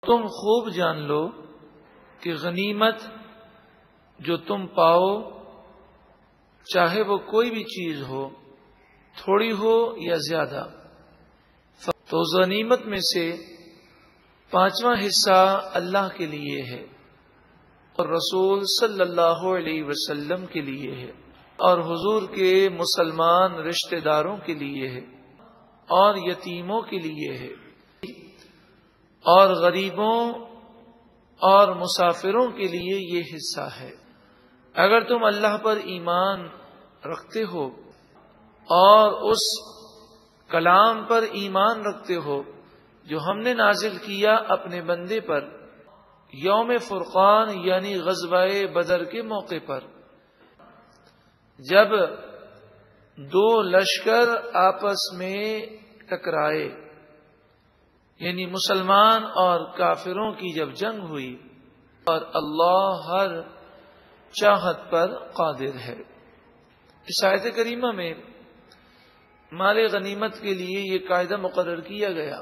تم خوب جان لو کہ غنیمت جو تم پاؤ، چاہے وہ کوئی بھی چیز ہو، تھوڑی ہو یا زیادہ، تو غنیمت میں سے 5واں حصہ اللہ کے لیے ہے اور رسول صلی اللہ علیہ وسلم کے لیے ہے اور حضور کے مسلمان رشتہ داروں کے لیے ہے اور یتیموں کے لیے ہے اور غریبوں اور مسافروں کے لیے یہ حصہ ہے۔ اگر تم اللہ پر ایمان رکھتے ہو اور اس کلام پر ایمان رکھتے ہو جو ہم نے نازل کیا اپنے بندے پر یوم فرقان یعنی غزوہ بدر کے موقع پر، جب دو لشکر آپس میں ٹکرائے، یعنی مسلمان اور کافروں کی جب جنگ ہوئی، اور اللہ ہر چاہت پر قادر ہے۔ اس آیت کریمہ میں مال غنیمت کے لیے یہ قاعدہ مقرر کیا گیا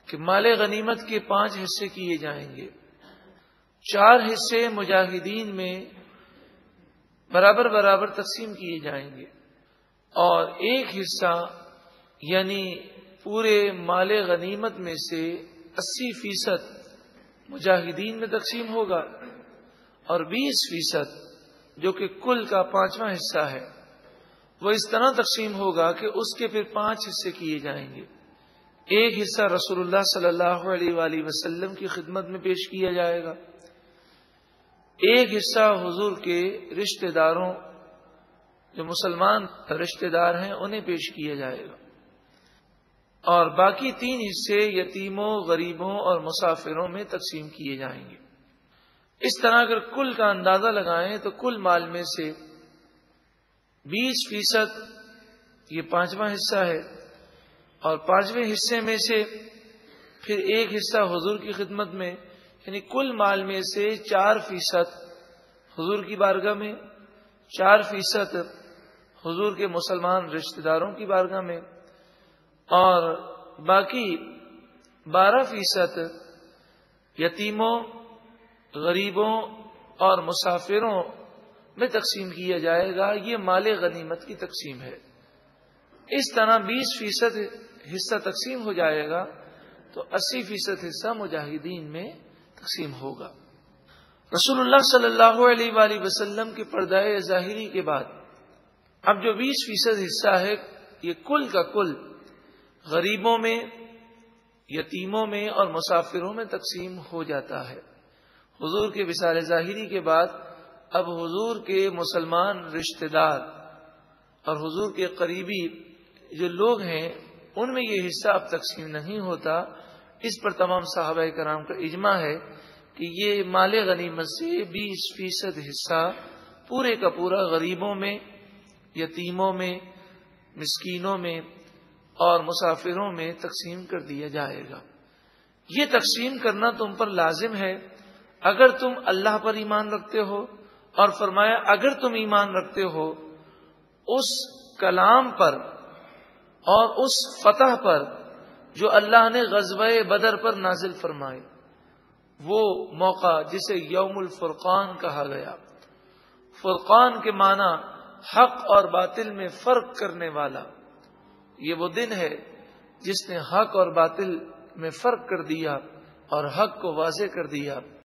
کہ مال غنیمت کے 5 حصے کیے جائیں گے۔ 4 حصے مجاہدین میں برابر برابر تقسیم کیے جائیں گے اور 1 حصہ یعنی پورے مال غنیمت میں سے 80% مجاہدین میں تقسیم ہوگا اور 20% جو کہ کل کا 5واں حصہ ہے وہ اس طرح تقسیم ہوگا کہ اس کے پھر 5 حصے کیے جائیں گے۔ 1 حصہ رسول اللہ صلی اللہ علیہ وآلہ وسلم کی خدمت میں پیش کیا جائے گا، 1 حصہ حضور کے رشتہ داروں جو مسلمان رشتہ دار ہیں انہیں پیش کیا جائے گا، اور باقی 3 حصے یتیموں، غریبوں اور مسافروں میں تقسیم کیے جائیں گے۔ اس طرح اگر کل کا اندازہ لگائیں تو کل مال میں سے 20% یہ 5واں حصہ ہے اور 5ویں حصے میں سے پھر 1 حصہ حضور کی خدمت میں، یعنی کل مال میں سے 4% حضور کی بارگاہ میں، 4% حضور کے مسلمان رشتہ داروں کی بارگاہ میں، اور باقی 12% یتیموں، غریبوں اور مسافروں میں تقسیم کیا جائے گا۔ یہ مال غنیمت کی تقسیم ہے۔ اس طرح 20% حصہ تقسیم ہو جائے گا تو 80% حصہ مجاہدین میں تقسیم ہوگا۔ رسول اللہ صلی اللہ علیہ وآلہ وسلم کے پردہ ظاہری کے بعد اب جو 20% حصہ ہے یہ کل کا کل غریبوں میں، یتیموں میں اور مسافروں میں تقسیم ہو جاتا ہے۔ حضور کے وصال ظاہری کے بعد اب حضور کے مسلمان رشتہ دار اور حضور کے قریبی جو لوگ ہیں ان میں یہ حصہ اب تقسیم نہیں ہوتا۔ اس پر تمام صحابہ کرام کا اجماع ہے کہ یہ مال غنیمت سے 20% حصہ پورے کا پورا غریبوں میں، یتیموں میں، مسکینوں میں اور مسافروں میں تقسیم کر دیا جائے گا۔ یہ تقسیم کرنا تم پر لازم ہے اگر تم اللہ پر ایمان رکھتے ہو، اور فرمایا اگر تم ایمان رکھتے ہو اس کلام پر اور اس فتح پر جو اللہ نے غزوہ بدر پر نازل فرمائے، وہ موقع جسے یوم الفرقان کہا گیا۔ فرقان کے معنی حق اور باطل میں فرق کرنے والا، یہ وہ دن ہے جس نے حق اور باطل میں فرق کر دیا اور حق کو واضح کر دیا۔